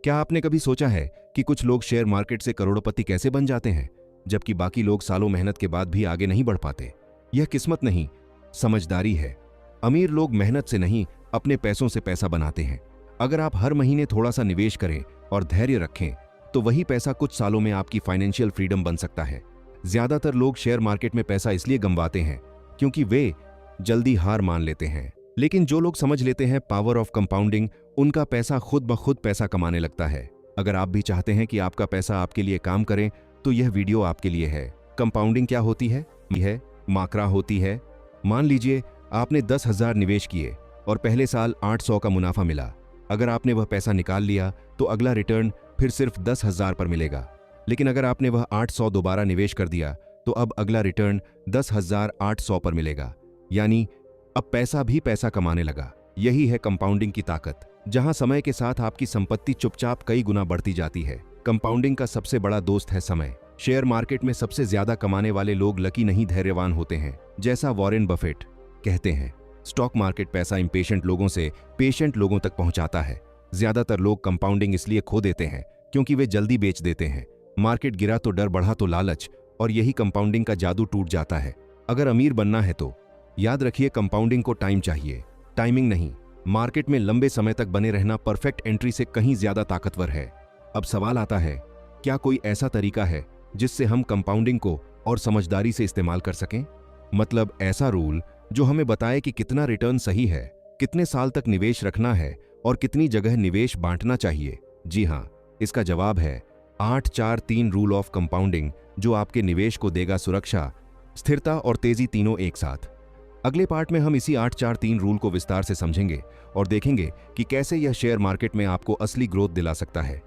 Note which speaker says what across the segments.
Speaker 1: क्या आपने कभी सोचा है कि कुछ लोग शेयर मार्केट से करोड़पति कैसे बन जाते हैं, जबकि बाकी लोग सालों मेहनत के बाद भी आगे नहीं बढ़ पाते? यह किस्मत नहीं, समझदारी है। अमीर लोग मेहनत से नहीं, अपने पैसों से पैसा बनाते हैं। अगर आप हर महीने थोड़ा सा निवेश करें और धैर्य रखें, तो वही पैसा कुछ सालों में आपकी फाइनेंशियल फ्रीडम बन सकता है। ज्यादातर लोग शेयर मार्केट में पैसा इसलिए गंवाते हैं क्योंकि वे जल्दी हार मान लेते हैं, लेकिन जो लोग समझ लेते हैं पावर ऑफ कंपाउंडिंग, उनका पैसा खुद ब खुद पैसा कमाने लगता है। अगर आप भी चाहते हैं कि आपका पैसा आपके लिए काम करे, तो यह वीडियो आपके लिए है। कंपाउंडिंग क्या होती है? यह माकरा होती है। मान लीजिए आपने 10,000 निवेश किए और पहले साल 800 का मुनाफा मिला। अगर आपने वह पैसा निकाल लिया तो अगला रिटर्न फिर सिर्फ 10,000 पर मिलेगा। लेकिन अगर आपने वह 800 दोबारा निवेश कर दिया तो अब अगला रिटर्न 10,800 पर मिलेगा। यानी अब पैसा भी पैसा कमाने लगा। यही है कंपाउंडिंग की ताकत, जहां समय के साथ आपकी संपत्ति चुपचाप कई गुना बढ़ती जाती है। कंपाउंडिंग का सबसे बड़ा दोस्त है समय। शेयर मार्केट में सबसे ज्यादा कमाने वाले लोग लकी नहीं, धैर्यवान होते हैं। जैसा वॉरेन बफेट कहते हैं, स्टॉक मार्केट पैसा इंपेशेंट लोगों से पेशेंट लोगों तक पहुंचाता है। ज्यादातर लोग कंपाउंडिंग इसलिए खो देते हैं क्योंकि वे जल्दी बेच देते हैं। मार्केट गिरा तो डर, बढ़ा तो लालच, और यही कंपाउंडिंग का जादू टूट जाता है। अगर अमीर बनना है तो याद रखिए, कंपाउंडिंग को टाइम चाहिए, टाइमिंग नहीं। मार्केट में लंबे समय तक बने रहना परफेक्ट एंट्री से कहीं ज्यादा ताकतवर है। अब सवाल आता है, क्या कोई ऐसा तरीका है जिससे हम कंपाउंडिंग को और समझदारी से इस्तेमाल कर सकें? मतलब ऐसा रूल जो हमें बताए कि कितना रिटर्न सही है, कितने साल तक निवेश रखना है और कितनी जगह निवेश बांटना चाहिए। जी हाँ, इसका जवाब है 8-4-3 रूल ऑफ कंपाउंडिंग, जो आपके निवेश को देगा सुरक्षा, स्थिरता और तेजी, तीनों एक साथ। अगले पार्ट में हम इसी 8-4-3 रूल को विस्तार से समझेंगे और देखेंगे कि कैसे यह शेयर मार्केट में आपको असली ग्रोथ दिला सकता है।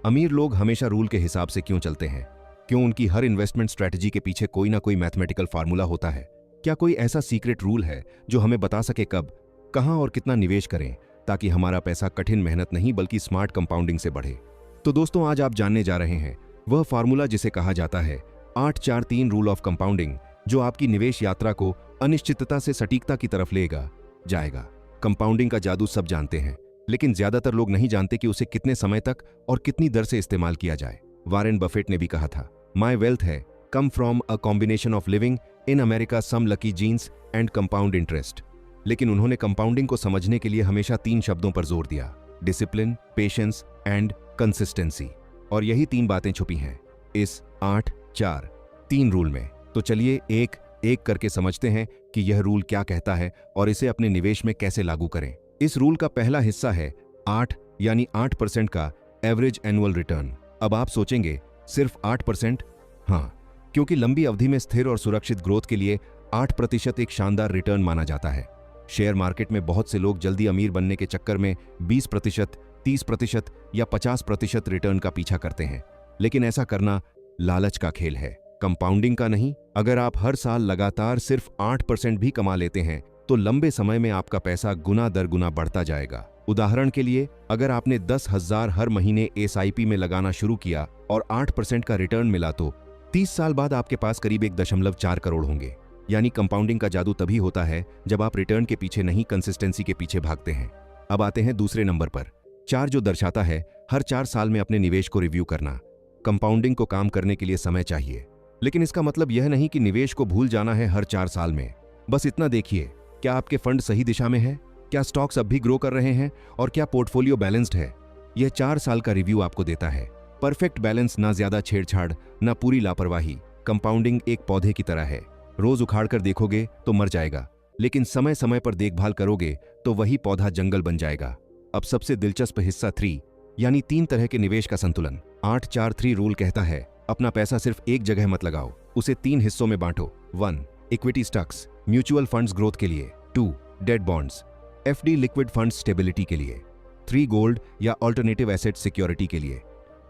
Speaker 1: अमीर लोग हमेशा रूल के हिसाब से क्यों चलते हैं? क्यों उनकी हर इन्वेस्टमेंट स्ट्रैटेजी के पीछे कोई ना कोई मैथमेटिकल फार्मूला होता है? क्या कोई ऐसा सीक्रेट रूल है जो हमें बता सके कब, कहां और कितना निवेश करें, ताकि हमारा पैसा कठिन मेहनत नहीं बल्कि स्मार्ट कंपाउंडिंग से बढ़े? तो दोस्तों, आज आप जानने जा रहे हैं वह फार्मूला जिसे कहा जाता है 8-4-3 रूल ऑफ कंपाउंडिंग, जो आपकी निवेश यात्रा को अनिश्चितता से सटीकता की तरफ लेगा जाएगा। कंपाउंडिंग का जादू सब जानते हैं, लेकिन ज्यादातर लोग नहीं जानते कि उसे कितने समय तक और कितनी दर से इस्तेमाल किया जाए। वॉरेन बफेट ने भी कहा था, माई वेल्थ है come from a combination of living in America, some lucky genes and compound interest. लेकिन उन्होंने कंपाउंडिंग को समझने के लिए हमेशा 3 शब्दों पर जोर दिया, डिसिप्लिन, पेशेंस एंड कंसिस्टेंसी। और यही 3 बातें छुपी हैं इस 8-4-3 रूल में। तो चलिए एक एक करके समझते हैं कि यह रूल क्या कहता है और इसे अपने निवेश में कैसे लागू करें। इस रूल का पहला हिस्सा है 8 यानी 8% का एवरेज एनुअल रिटर्न। अब आप सोचेंगे, सिर्फ 8%? हाँ, क्योंकि लंबी अवधि में स्थिर और सुरक्षित ग्रोथ के लिए 8% एक शानदार रिटर्न माना जाता है। शेयर मार्केट में बहुत से लोग जल्दी अमीर बनने के चक्कर में 20%, 30% या 50% रिटर्न का पीछा करते हैं, लेकिन ऐसा करना लालच का खेल है, कंपाउंडिंग का नहीं। अगर आप हर साल लगातार सिर्फ 8% भी कमा लेते हैं तो लंबे समय में आपका पैसा गुना दर गुना बढ़ता जाएगा। उदाहरण के लिए, अगर आपने 10,000 हर महीने SIP में लगाना शुरू किया और 8% का रिटर्न मिला, तो 30 साल बाद आपके पास करीब 1.4 करोड़ होंगे। यानी कंपाउंडिंग का जादू तभी होता है जब आप रिटर्न के पीछे नहीं, कंसिस्टेंसी के पीछे भागते हैं। अब आते हैं दूसरे नंबर पर, 4, जो दर्शाता है हर 4 साल में अपने निवेश को रिव्यू करना। कंपाउंडिंग को काम करने के लिए समय चाहिए, लेकिन इसका मतलब यह नहीं कि निवेश को भूल जाना है हर 4 साल में। बस इतना देखिए, क्या आपके फंड सही दिशा में है, क्या स्टॉक्स अब भी ग्रो कर रहे हैं और क्या पोर्टफोलियो बैलेंस्ड है। यह 4 साल का रिव्यू आपको देता है परफेक्ट बैलेंस, ना ज्यादा छेड़छाड़, ना पूरी लापरवाही। कंपाउंडिंग एक पौधे की तरह है, रोज उखाड़ कर देखोगे तो मर जाएगा, लेकिन समय समय पर देखभाल करोगे तो वही पौधा जंगल बन जाएगा। अब सबसे दिलचस्प हिस्सा 3 यानी 3 तरह के निवेश का संतुलन। 8-4-3 रूल कहता है, अपना पैसा सिर्फ एक जगह मत लगाओ, उसे 3 हिस्सों में बांटो। 1 equity stocks, mutual funds growth के लिए। 2 debt bonds, FD liquid funds stability के लिए। 3 गोल्ड या ऑल्टरनेटिव एसेट सिक्योरिटी के लिए।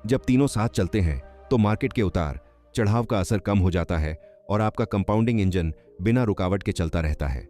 Speaker 1: जब तीनों साथ चलते हैं तो मार्केट के उतार चढ़ाव का असर कम हो जाता है और आपका कंपाउंडिंग इंजन बिना रुकावट के चलता रहता है।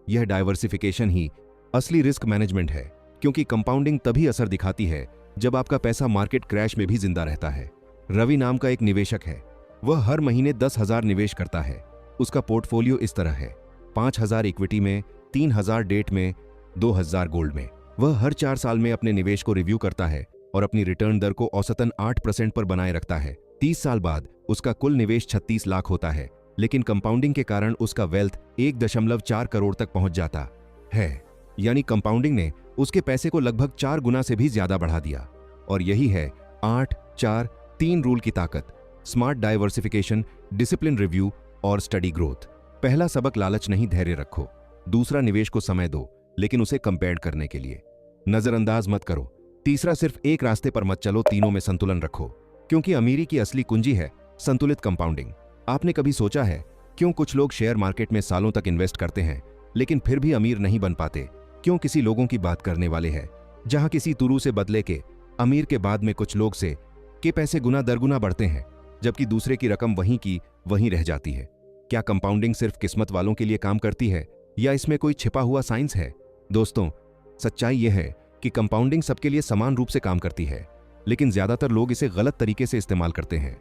Speaker 1: यह डाइवर्सिफिकेशन ही असली रिस्क मैनेजमेंट है, क्योंकि कंपाउंडिंग तभी असर दिखाती है जब आपका पैसा मार्केट क्रैश में भी जिंदा रहता है। रवि नाम का एक निवेशक है, वह हर महीने 10,000 निवेश करता है। उसका पोर्टफोलियो इस तरह है, 5,000 इक्विटी में, 3,000 डेट में, 2,000 गोल्ड में। वह हर 4 साल में अपने निवेश को रिव्यू करता है और अपनी रिटर्न दर को औसतन 8% पर बनाए रखता है। 30 साल बाद उसका कुल निवेश 36 लाख होता है, लेकिन कंपाउंडिंग के कारण उसका वेल्थ 1.4 करोड़ तक पहुंच जाता है। यानी कंपाउंडिंग ने उसके पैसे को लगभग 4 गुना से भी ज्यादा बढ़ा दिया। और यही है 8-4-3 रूल की ताकत। स्मार्ट डाइवर्सिफिकेशन, डिसिप्लिन रिव्यू और स्टडी ग्रोथ। पहला सबक, लालच नहीं, धैर्य रखो। दूसरा, निवेश को समय दो, लेकिन उसे कंपेयर करने के लिए। नजरअंदाज मत करो। तीसरा, सिर्फ एक रास्ते पर मत चलो, तीनों में संतुलन रखो, क्योंकि अमीरी की असली कुंजी है संतुलित कंपाउंडिंग। आपने कभी सोचा है क्यों कुछ लोग शेयर मार्केट में सालों तक इन्वेस्ट करते हैं लेकिन फिर भी अमीर नहीं बन पाते? क्यों किसी लोगों की बात करने वाले हैं जहां किसी तुरु से बदले के अमीर के बाद में कुछ लोग से के पैसे गुना दरगुना बढ़ते हैं, जबकि दूसरे की रकम वहीं की वहीं रह जाती है? क्या कंपाउंडिंग सिर्फ किस्मत वालों के लिए काम करती है या इसमें कोई छिपा हुआ साइंस है? दोस्तों, सच्चाई यह है कि कंपाउंडिंग सबके लिए समान रूप से काम करती है, लेकिन ज्यादातर लोग इसे गलत तरीके से इस्तेमाल करते हैं।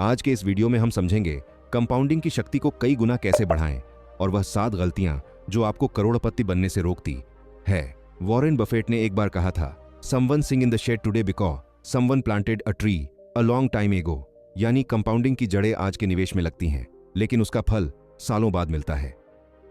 Speaker 1: आज के इस वीडियो में हम समझेंगे कंपाउंडिंग की शक्ति को कई गुना कैसे बढ़ाएं और वह 7 गलतियां जो आपको करोड़पति बनने से रोकती है। वॉरेन बफेट ने एक बार कहा था, someone sing in the shade today because someone planted a tree a long time ago. यानी कंपाउंडिंग की जड़ें आज के निवेश में लगती हैं, लेकिन उसका फल सालों बाद मिलता है।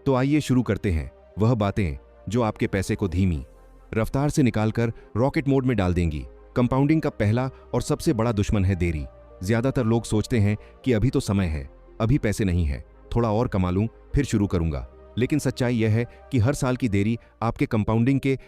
Speaker 1: तो आइए शुरू करते हैं वह बातें जो आपके पैसे को धीमी रफ्तार से निकालकर रॉकेट मोड में डाल देंगी। कंपाउंडिंग का पहला और सबसे बड़ा दुश्मन है देरी। ज्यादातर लोग सोचते हैं कि अभी तो समय है, अभी पैसे नहीं है, थोड़ा और कमा लूं फिर शुरू करूंगा। लेकिन सच्चाई यह है कि हर साल की देरी आपके कंपाउंडिंग के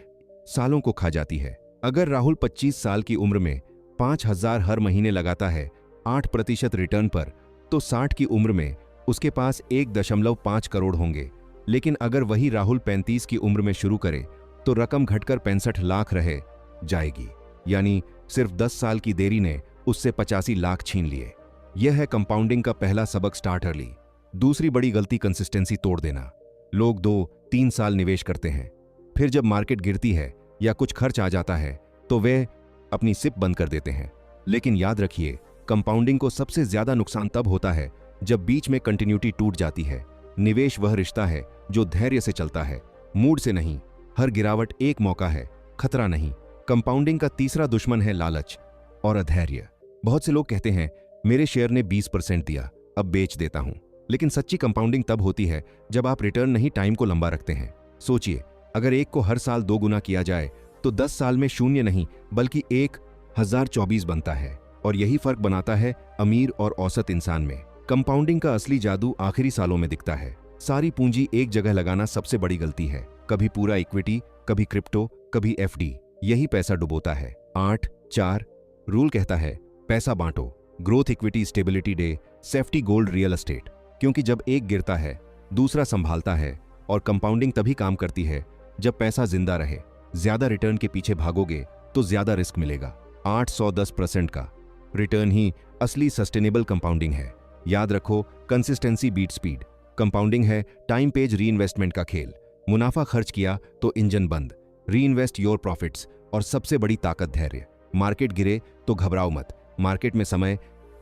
Speaker 1: सालों को खा जाती है। अगर राहुल 25 साल की उम्र में 5,000 हर महीने लगाता है 8% रिटर्न पर, तो 60 की उम्र में उसके पास 1.5 करोड़ होंगे। लेकिन अगर वही राहुल 35 की उम्र में शुरू करे तो रकम घटकर 65 लाख रह जाएगी। यानी सिर्फ 10 साल की देरी ने उससे 85 लाख छीन लिए। यह है कंपाउंडिंग का पहला सबक, स्टार्ट अर्ली। दूसरी बड़ी गलती, कंसिस्टेंसी तोड़ देना। लोग 2-3 साल निवेश करते हैं, फिर जब मार्केट गिरती है या कुछ खर्च आ जाता है तो वे अपनी सिप बंद कर देते हैं। लेकिन याद रखिए, कंपाउंडिंग को सबसे ज्यादा नुकसान तब होता है जब बीच में कंटिन्यूटी टूट जाती है। निवेश वह रिश्ता है जो धैर्य से चलता है, मूड से नहीं। हर गिरावट एक मौका है, खतरा नहीं। कंपाउंडिंग का तीसरा दुश्मन है लालच और अधैर्य। बहुत से लोग कहते हैं, मेरे शेयर ने 20% दिया, अब बेच देता हूं। लेकिन सच्ची कंपाउंडिंग तब होती है जब आप रिटर्न नहीं, टाइम को लंबा रखते हैं। सोचिए, अगर एक को हर साल 2 गुना किया जाए तो 10 साल में शून्य नहीं बल्कि 1024 बनता है। और यही फर्क बनाता है अमीर और औसत इंसान में। कंपाउंडिंग का असली जादू आखिरी सालों में दिखता है। सारी पूंजी एक जगह लगाना सबसे बड़ी गलती है। कभी पूरा इक्विटी, कभी क्रिप्टो, कभी एफडी। यही पैसा डुबोता है। 8-4 रूल कहता है, पैसा बांटो। ग्रोथ, इक्विटी, स्टेबिलिटी डे, सेफ्टी, गोल्ड, रियल एस्टेट। क्योंकि जब एक गिरता है दूसरा संभालता है। और कंपाउंडिंग तभी काम करती है जब पैसा जिंदा रहे। ज्यादा रिटर्न के पीछे भागोगे तो ज्यादा रिस्क मिलेगा। 810% का रिटर्न ही असली सस्टेनेबल कंपाउंडिंग है। याद रखो, कंसिस्टेंसी बीट स्पीड। कंपाउंडिंग है टाइम पेज रीइन्वेस्टमेंट का खेल। मुनाफा खर्च किया तो इंजन बंद, रीइन्वेस्ट योर प्रॉफिट्स। और सबसे बड़ी ताकत, धैर्य। मार्केट गिरे तो घबराओ मत। मार्केट में समय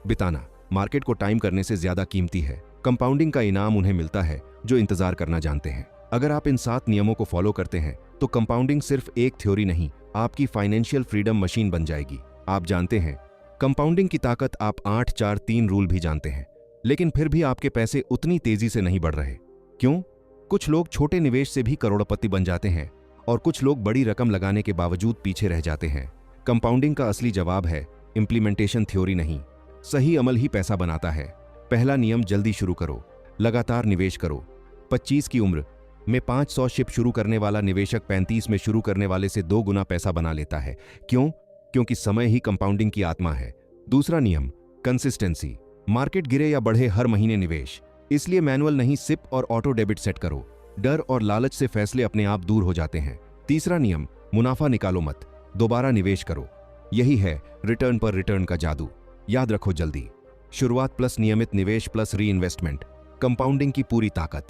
Speaker 1: बिताना मार्केट को टाइम करने से ज्यादा कीमती है। कंपाउंडिंग का इनाम उन्हें मिलता है जो इंतजार करना जानते हैं। अगर आप इन 7 नियमों को फॉलो करते हैं तो कंपाउंडिंग सिर्फ एक थ्योरी नहीं, आपकी फाइनेंशियल फ्रीडम मशीन बन जाएगी। आप जानते हैं कंपाउंडिंग की ताकत। आप 8-4-3 रूल भी जानते हैं, लेकिन फिर भी आपके पैसे उतनी तेजी से नहीं बढ़ रहे। क्यों? कुछ लोग छोटे निवेश से भी करोड़पति बन जाते हैं और कुछ लोग बड़ी रकम लगाने के बावजूद पीछे रह जाते हैं। कंपाउंडिंग का असली जवाब है इंप्लीमेंटेशन, थ्योरी नहीं। सही अमल ही पैसा बनाता है। पहला नियम, जल्दी शुरू करो, लगातार निवेश करो। 25 की उम्र में 500 शिप शुरू करने वाला निवेशक 35 में शुरू करने वाले से 2 गुना पैसा बना लेता है। क्यों? क्योंकि समय ही कंपाउंडिंग की आत्मा है। दूसरा नियम, कंसिस्टेंसी। मार्केट गिरे या बढ़े, हर महीने निवेश। इसलिए मैनुअल नहीं, सिप और ऑटो डेबिट सेट करो। डर और लालच से फैसले अपने आप दूर हो जाते हैं। तीसरा नियम, मुनाफा निकालो मत, दोबारा निवेश करो। यही है रिटर्न पर रिटर्न का जादू। याद रखो, जल्दी शुरुआत प्लस नियमित निवेश प्लस री इन्वेस्टमेंट, कंपाउंडिंग की पूरी ताकत।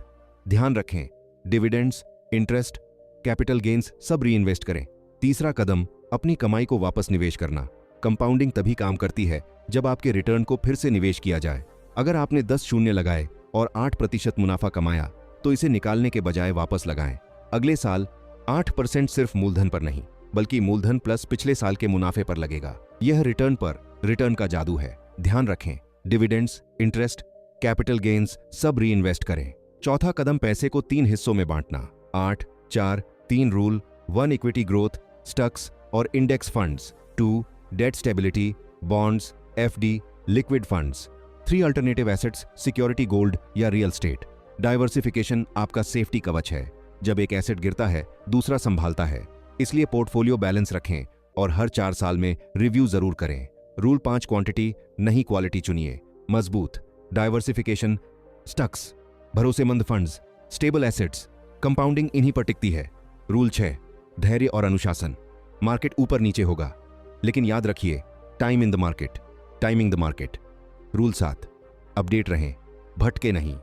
Speaker 1: ध्यान रखें, डिविडेंड्स, इंटरेस्ट, कैपिटल गेन्स सब री इन्वेस्ट करें। तीसरा कदम, अपनी कमाई को वापस निवेश करना। कंपाउंडिंग तभी काम करती है जब आपके रिटर्न को फिर से निवेश किया जाए। अगर आपने 10 शून्य लगाए और 8% मुनाफा कमाया तो इसे निकालने के बजाय वापस लगाएं। अगले साल 8% सिर्फ मूलधन पर नहीं बल्कि मूलधन प्लस पिछले साल के मुनाफे पर लगेगा। यह रिटर्न का जादू है। ध्यान रखें, डिविडेंड्स, इंटरेस्ट, कैपिटल गेन्स सब री इन्वेस्ट करें। चौथा कदम, पैसे को 3 हिस्सों में बांटना। 8-4-3 रूल। 1 इक्विटी ग्रोथ, स्टॉक्स और index funds. 2 debt stability, bonds, FD, liquid funds. 3 alternative assets, security, gold या रियल स्टेट। डाइवर्सिफिकेशन आपका सेफ्टी कवच है। जब एक एसेट गिरता है दूसरा संभालता है, इसलिए पोर्टफोलियो बैलेंस रखें और हर 4 साल में रिव्यू जरूर करें। रूल 5, क्वांटिटी नहीं क्वालिटी चुनिए। मजबूत डाइवर्सिफिकेशन, स्टॉक्स, भरोसेमंद फंड्स, स्टेबल एसेट्स, कंपाउंडिंग इन्हीं पर टिकती है। रूल 6, धैर्य और अनुशासन। मार्केट ऊपर नीचे होगा, लेकिन याद रखिए, timing the market. Rule 7, update रहें, भटके नहीं।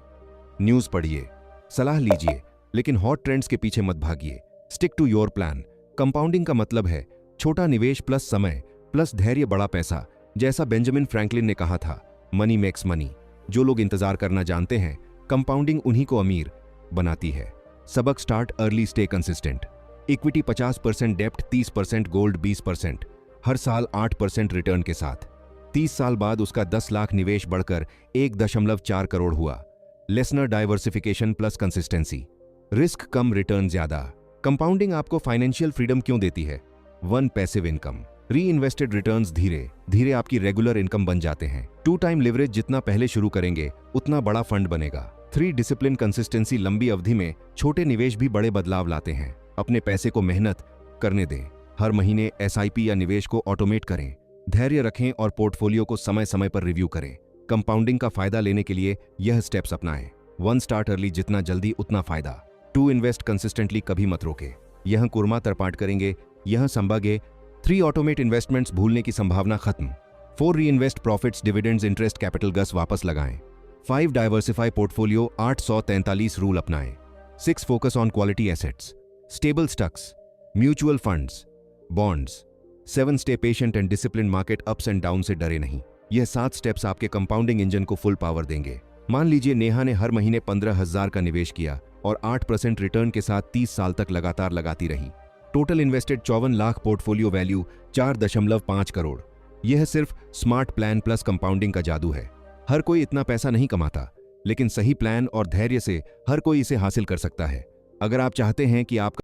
Speaker 1: न्यूज़ पढ़िए, सलाह लीजिए, लेकिन हॉट ट्रेंड्स के पीछे मत भागिए। Stick to your plan. Compounding का मतलब है छोटा निवेश प्लस समय प्लस धैर्य बड़ा पैसा। जैसा बेंजामिन फ्रैंकलिन ने कहा था, मनी मेक्स मनी। जो लोग इंतजार करना जानते हैं, कंपाउंडिंग उन्हीं को अमीर बनाती है। सबक start early, stay consistent. Equity 50%, डेप्ट 30%, गोल्ड 20%, हर साल 8% रिटर्न के साथ। 30 साल बाद उसका 10 लाख निवेश बढ़कर 1.4 करोड़ हुआ। लेसनर डाइवर्सिफिकेशन प्लस कंसिस्टेंसी। रिस्क कम, रिटर्न ज्यादा। कंपाउंडिंग आपको फाइनेंशियल फ्रीडम क्यों देती है? 1 passive income. Reinvested returns धीरे धीरे आपकी रेगुलर इनकम बन जाते हैं। 2 टाइम लिवरेज, जितना पहले शुरू करेंगे उतना बड़ा फंड बनेगा। 3 डिसिप्लिन कंसिस्टेंसी, लंबी अवधि में छोटे निवेश भी बड़े बदलाव लाते हैं। अपने पैसे को मेहनत करने दें। हर महीने एसआईपी या निवेश को ऑटोमेट करें। धैर्य रखें और पोर्टफोलियो को समय समय पर रिव्यू करें। कंपाउंडिंग का फायदा लेने के लिए यह स्टेप्स अपनाएं। 1 स्टार्ट अर्ली, जितना जल्दी उतना फायदा। 2 इन्वेस्ट कंसिस्टेंटली, कभी मत रोके। यह कुरमा तरपाट करेंगे, यह संभागे। 3 ऑटोमेट इन्वेस्टमेंट्स, भूलने की संभावना खत्म। 4 reinvest profits, dividends, interest, capital gains वापस लगाएं। 5 डाइवर्सिफाई पोर्टफोलियो, 843 रूल अपनाएं। 6 focus on quality assets, stable stocks, mutual funds, bonds. 7 stay patient and discipline, market ups and down से डरे नहीं। यह 7 स्टेप्स आपके कंपाउंडिंग इंजन को फुल पावर देंगे। मान लीजिए नेहा ने हर महीने 15,000 का निवेश किया और 8% रिटर्न के साथ 30 साल तक लगातार लगाती रही। Total invested 54 lakh, portfolio value 4.5 crore. यह सिर्फ स्मार्ट प्लान प्लस कंपाउंडिंग का जादू है। हर कोई इतना पैसा नहीं कमाता, लेकिन सही प्लान और धैर्य से हर कोई इसे हासिल कर सकता है। अगर आप चाहते हैं कि आपका